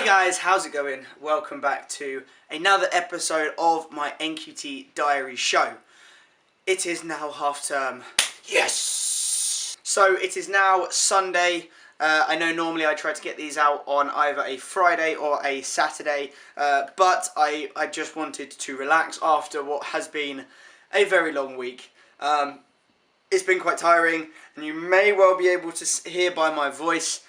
Hi guys, how's it going? Welcome back to another episode of my NQT Diaries show. It is now half term. Yes! So it is now Sunday. I know normally I try to get these out on either a Friday or a Saturday, but I just wanted to relax after what has been a very long week. It's been quite tiring, and you may well be able to hear by my voice.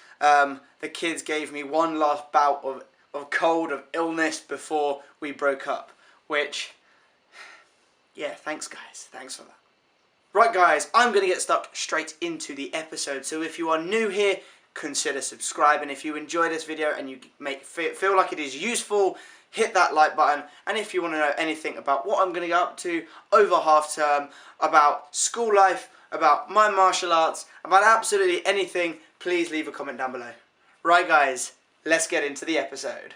The kids gave me one last bout of cold, of illness before we broke up, which, yeah, thanks guys, thanks for that. Right guys, I'm going to get stuck straight into the episode, so if you are new here, consider subscribing. If you enjoy this video and you feel like it is useful, hit that like button, and if you want to know anything about what I'm going to get up to over half term, about school life, about my martial arts, about absolutely anything, please leave a comment down below. Right guys, let's get into the episode.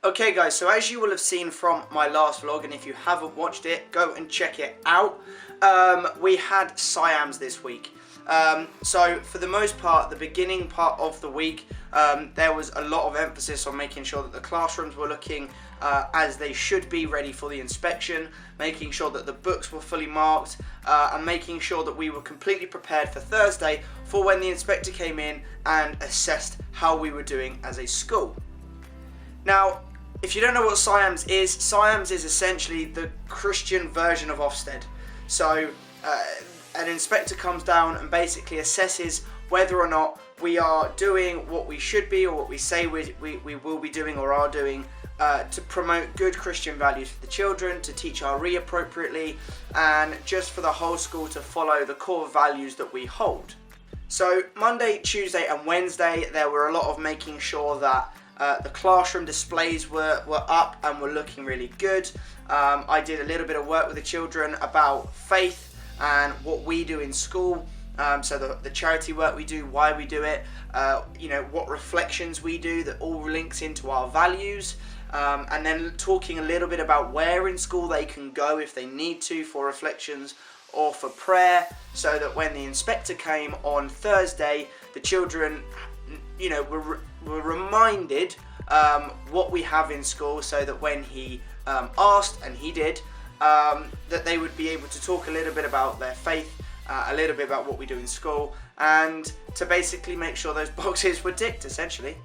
Okay guys, so as you will have seen from my last vlog, and if you haven't watched it, go and check it out. We had SIAMS this week. So for the most part, the beginning part of the week, there was a lot of emphasis on making sure that the classrooms were looking as they should be, ready for the inspection, making sure that the books were fully marked, and making sure that we were completely prepared for Thursday for when the inspector came in and assessed how we were doing as a school. Now, if you don't know what SIAMS is essentially the Christian version of Ofsted. So an inspector comes down and basically assesses whether or not we are doing what we should be, or what we say we will be doing or are doing, to promote good Christian values for the children, to teach RE appropriately, and just for the whole school to follow the core values that we hold. So Monday, Tuesday and Wednesday, there were a lot of making sure that the classroom displays were up and were looking really good. I did a little bit of work with the children about faith and what we do in school, so the charity work we do, why we do it, you know, what reflections we do that all links into our values, and then talking a little bit about where in school they can go if they need to for reflections or for prayer, so that when the inspector came on Thursday, the children, you know, were reminded what we have in school, so that when he asked, and he did, that they would be able to talk a little bit about their faith, a little bit about what we do in school, and to basically make sure those boxes were ticked, essentially.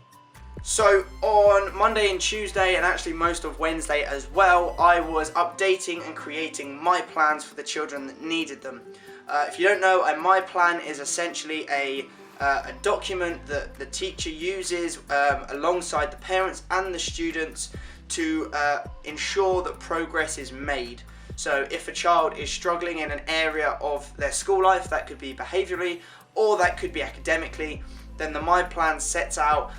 So on Monday and Tuesday, and actually most of Wednesday as well, I was updating and creating my plans for the children that needed them. If you don't know, my plan is essentially a document that the teacher uses alongside the parents and the students to ensure that progress is made. So if a child is struggling in an area of their school life, that could be behaviourally or that could be academically, then the My Plan sets out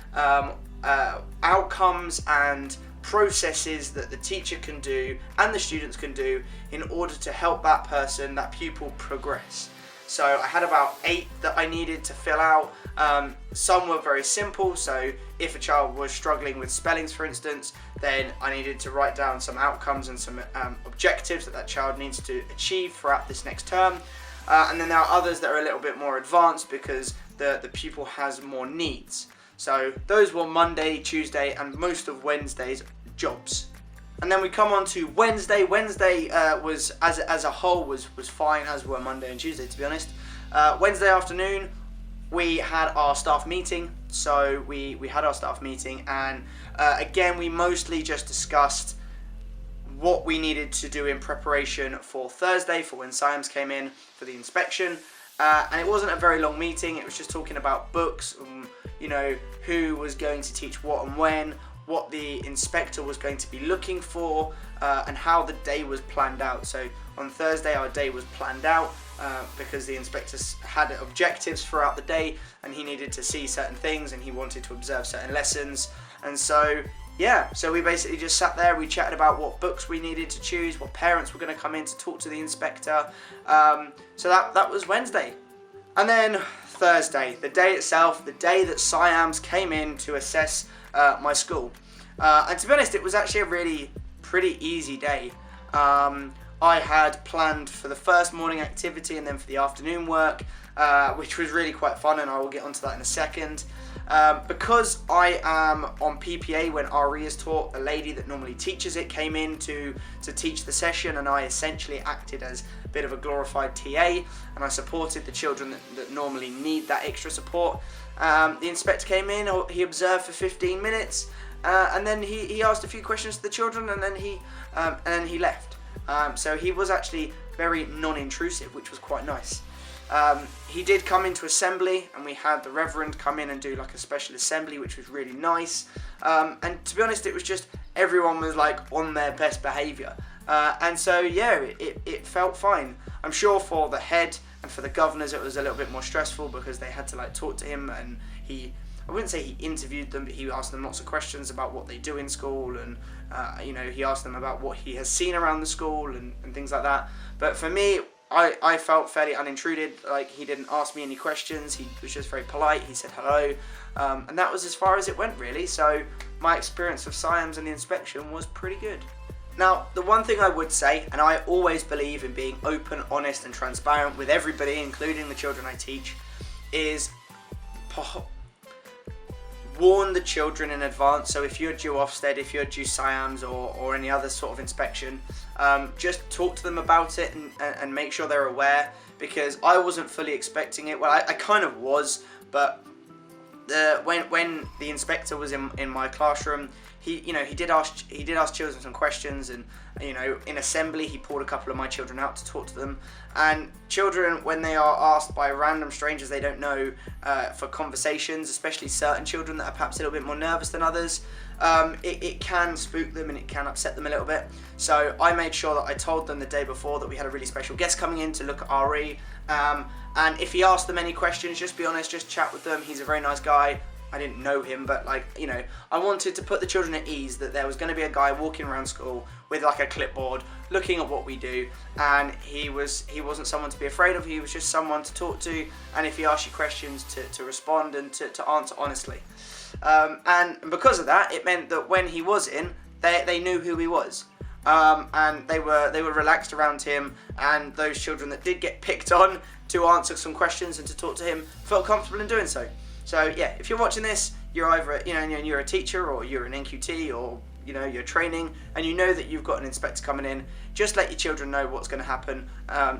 outcomes and processes that the teacher can do and the students can do in order to help that person, that pupil, progress. So I had about 8 that I needed to fill out. Some were very simple, so if a child was struggling with spellings, for instance, then I needed to write down some outcomes and some objectives that child needs to achieve throughout this next term. And then there are others that are a little bit more advanced because the pupil has more needs. So those were Monday, Tuesday and most of Wednesday's jobs. And then we come on to Wednesday. Wednesday was, as a whole, was fine, as were Monday and Tuesday, to be honest. Wednesday afternoon, we had our staff meeting. So we had our staff meeting, and again, we mostly just discussed what we needed to do in preparation for Thursday, for when SIAMS came in for the inspection. And it wasn't a very long meeting. It was just talking about books, you know, who was going to teach what and when, what the inspector was going to be looking for, and how the day was planned out. So on Thursday our day was planned out because the inspector had objectives throughout the day, and he needed to see certain things and he wanted to observe certain lessons. And so yeah, so we basically just sat there, we chatted about what books we needed to choose, what parents were going to come in to talk to the inspector. So that was Wednesday. And then Thursday, the day itself, the day that SIAMS came in to assess my school. And to be honest, it was actually a really pretty easy day. I had planned for the first morning activity and then for the afternoon work, which was really quite fun, and I will get onto that in a second. Because I am on PPA when RE is taught, a lady that normally teaches it came in to teach the session, and I essentially acted as a bit of a glorified TA, and I supported the children that normally need that extra support. The inspector came in, he observed for 15 minutes, and then he asked a few questions to the children, and then he left. So he was actually very non-intrusive, which was quite nice. He did come into assembly, and we had the Reverend come in and do like a special assembly, which was really nice. And to be honest, it was just everyone was like on their best behaviour. And so yeah, it felt fine. I'm sure for the head and for the governors it was a little bit more stressful because they had to like talk to him, and I wouldn't say he interviewed them, but he asked them lots of questions about what they do in school, and he asked them about what he has seen around the school and things like that. But for me, I felt fairly unintruded. Like, he didn't ask me any questions, he was just very polite, he said hello, and that was as far as it went really. So my experience of SIAMS and the inspection was pretty good. Now, the one thing I would say, and I always believe in being open, honest and transparent with everybody, including the children I teach, is warn the children in advance. So if you're due Ofsted, if you're due SIAMS or any other sort of inspection, just talk to them about it and make sure they're aware, because I wasn't fully expecting it. Well, I kind of was, but when the inspector was in my classroom, he did ask children some questions, and in assembly he pulled a couple of my children out to talk to them. And children, when they are asked by random strangers they don't know for conversations, especially certain children that are perhaps a little bit more nervous than others, it can spook them and it can upset them a little bit. So I made sure that I told them the day before that we had a really special guest coming in to look at RE, and if he asked them any questions, just be honest, just chat with them. He's a very nice guy. I didn't know him, but I wanted to put the children at ease that there was going to be a guy walking around school with like a clipboard looking at what we do, and he wasn't someone to be afraid of. He was just someone to talk to, and if he asked you questions, to respond and to answer honestly. And because of that, it meant that when he was in, they knew who he was. And they were relaxed around him, and those children that did get picked on to answer some questions and to talk to him felt comfortable in doing so. So yeah, if you're watching this, you're either you're a teacher or you're an NQT or you're training, and you know that you've got an inspector coming in, just let your children know what's going to happen,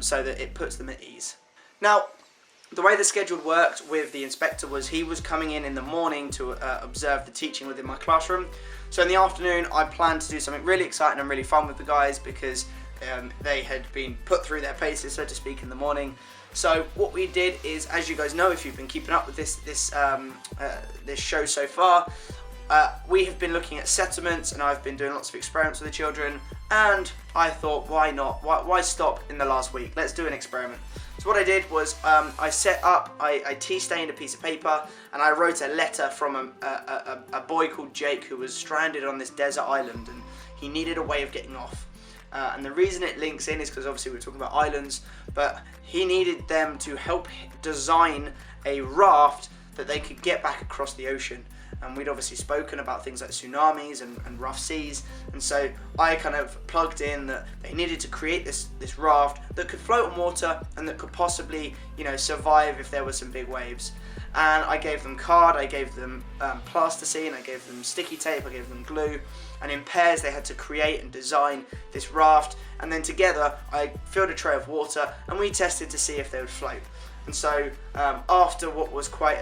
so that it puts them at ease. Now, the way the schedule worked with the inspector was he was coming in the morning to observe the teaching within my classroom. So in the afternoon, I planned to do something really exciting and really fun with the guys, because they had been put through their paces, so to speak, in the morning. So what we did is, as you guys know, if you've been keeping up with this show so far, we have been looking at settlements, and I've been doing lots of experiments with the children, and I thought, why not? Why stop in the last week? Let's do an experiment. So what I did was I tea-stained a piece of paper, and I wrote a letter from a boy called Jake who was stranded on this desert island, and he needed a way of getting off. And the reason it links in is because obviously we're talking about islands, but he needed them to help design a raft that they could get back across the ocean. And we'd obviously spoken about things like tsunamis and rough seas, and so I kind of plugged in that they needed to create this raft that could float on water and that could possibly survive if there were some big waves. And I gave them card, I gave them plasticine, I gave them sticky tape, I gave them glue, and in pairs they had to create and design this raft, and then together I filled a tray of water and we tested to see if they would float. And so after what was quite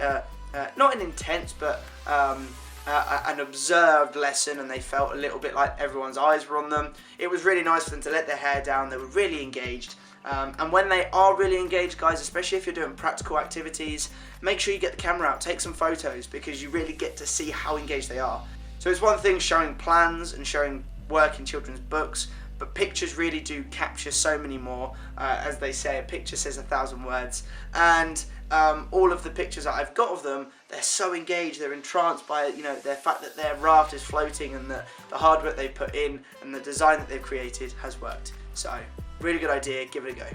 not an intense but an observed lesson, and they felt a little bit like everyone's eyes were on them, it was really nice for them to let their hair down. They were really engaged. And when they are really engaged, guys, especially if you're doing practical activities, make sure you get the camera out, take some photos, because you really get to see how engaged they are. So it's one thing showing plans and showing work in children's books, but pictures really do capture so many more. As they say, a picture says 1,000 words. And all of the pictures that I've got of them, they're so engaged, they're entranced by the fact that their raft is floating, and the hard work they put in and the design that they've created has worked. So really good idea, give it a go.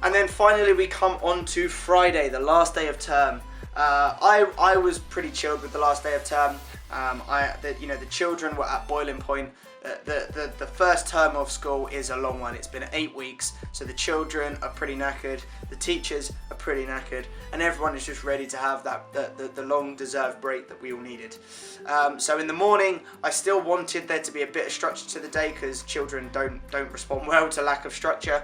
And then finally we come on to Friday, the last day of term. I was pretty chilled with the last day of term. The children were at boiling point. The first term of school is a long one. It's been 8 weeks, so the children are pretty knackered, the teachers are pretty knackered, and everyone is just ready to have the long deserved break that we all needed. So in the morning, I still wanted there to be a bit of structure to the day because children don't respond well to lack of structure.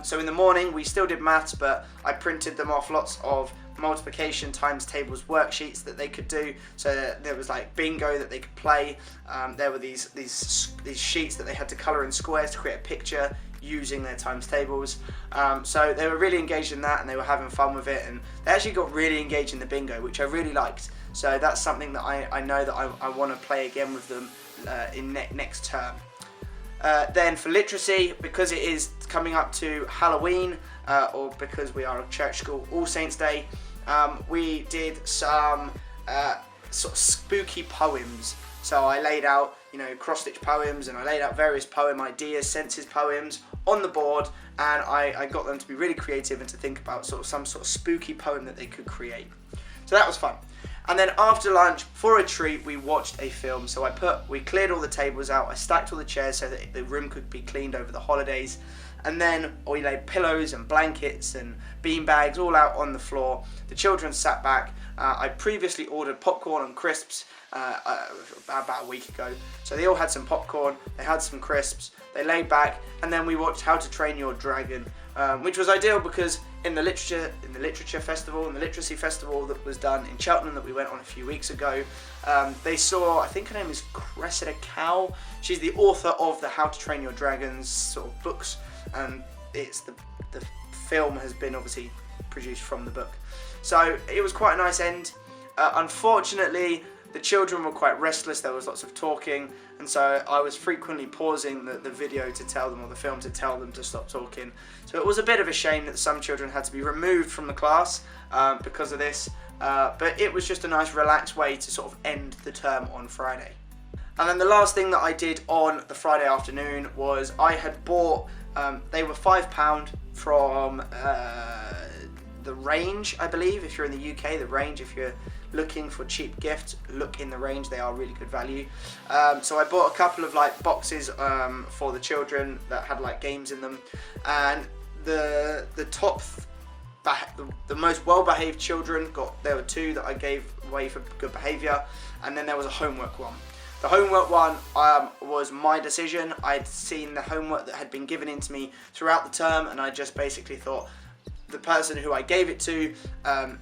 So in the morning, we still did maths, but I printed them off lots of multiplication times tables worksheets that they could do. So there was like bingo that they could play. There were these sheets that they had to colour in squares to create a picture using their times tables. So they were really engaged in that, and they were having fun with it, and they actually got really engaged in the bingo, which I really liked. So that's something that I know that I want to play again with them in next term. Then for literacy, because it is coming up to Halloween, or because we are a church school, All Saints Day, we did some sort of spooky poems. So I laid out, cross-stitch poems, and I laid out various poem ideas, senses poems on the board, and I got them to be really creative and to think about some sort of spooky poem that they could create. So that was fun. And then after lunch, for a treat, we watched a film. So we cleared all the tables out, I stacked all the chairs so that the room could be cleaned over the holidays. And then we laid pillows and blankets and bean bags all out on the floor. The children sat back. I previously ordered popcorn and crisps about a week ago. So they all had some popcorn, they had some crisps, they laid back, and then we watched How to Train Your Dragon, which was ideal because in the literacy festival that was done in Cheltenham that we went on a few weeks ago, they saw, I think her name is Cressida Cowell. She's the author of the How to Train Your Dragons sort of books, and it's the film has been obviously produced from the book. So it was quite a nice end. Unfortunately, the children were quite restless. There was lots of talking, and so I was frequently pausing the video to tell them, or the film to tell them to stop talking. So it was a bit of a shame that some children had to be removed from the class because of this, but it was just a nice relaxed way to sort of end the term on Friday. And then the last thing that I did on the Friday afternoon was I had bought, they were £5 from the Range, I believe. If you're in the UK, the Range, if you're looking for cheap gifts, look in the Range, they are really good value. So I bought a couple of boxes for the children that had games in them, and the most well-behaved children there were 2 that I gave away for good behaviour, and then there was a homework one. The homework one was my decision. I'd seen the homework that had been given in to me throughout the term, and I just basically thought, the person who I gave it to,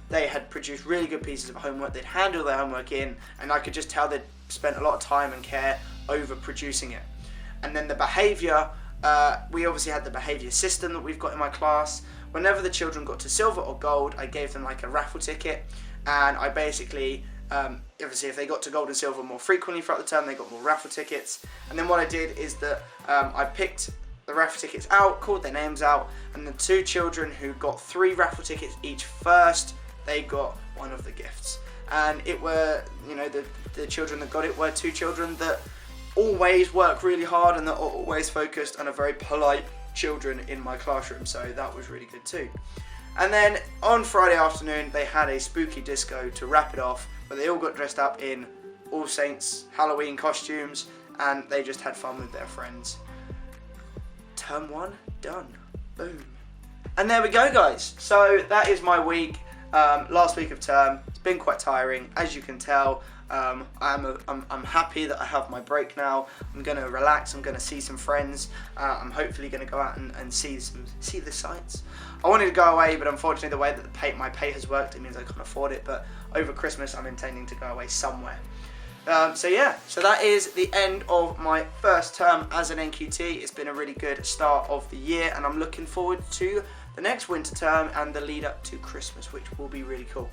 they had produced really good pieces of homework, they'd handled their homework in, and I could just tell they'd spent a lot of time and care over producing it. And then the behaviour, we obviously had the behaviour system that we've got in my class. Whenever the children got to silver or gold, I gave them a raffle ticket, and I basically, obviously if they got to gold and silver more frequently throughout the term, they got more raffle tickets. And then what I did is that I picked the raffle tickets out, called their names out, and the 2 children who got 3 raffle tickets each first, they got one of the gifts. And it were, the children that got it were 2 children that always work really hard and that are always focused and are very polite children in my classroom, so that was really good too. And then on Friday afternoon, they had a spooky disco to wrap it off, where they all got dressed up in All Saints Halloween costumes, and they just had fun with their friends. Term 1 done. Boom. And there we go, guys. So that is my week, last week of term. It's been quite tiring, as you can tell. I'm happy that I have my break now. I'm going to relax. I'm going to see some friends. I'm hopefully going to go out and see the sights. I wanted to go away, but unfortunately the way that my pay has worked, it means I can't afford it. But over Christmas, I'm intending to go away somewhere. So that is the end of my first term as an NQT. It's been a really good start of the year, and I'm looking forward to the next winter term and the lead up to Christmas, which will be really cool.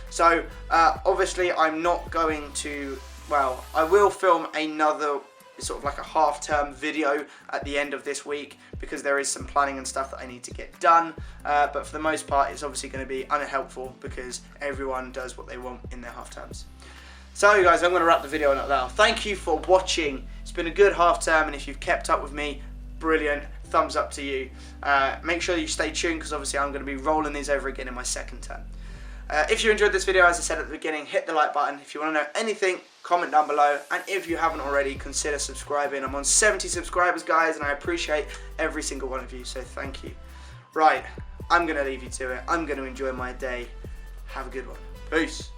So obviously I'm not going to, I will film another sort of a half-term video at the end of this week, because there is some planning and stuff that I need to get done, but for the most part it's obviously going to be unhelpful because everyone does what they want in their half-terms. So guys, I'm going to wrap the video up now. Thank you for watching. It's been a good half-term, and if you've kept up with me, brilliant. Thumbs up to you. Make sure you stay tuned, because obviously I'm going to be rolling these over again in my second term. If you enjoyed this video, as I said at the beginning, hit the like button. If you want to know anything comment down below, and if you haven't already, consider subscribing. I'm on 70 subscribers, guys, and I appreciate every single one of you, so thank you. Right, I'm going to leave you to it. I'm going to enjoy my day. Have a good one. Peace.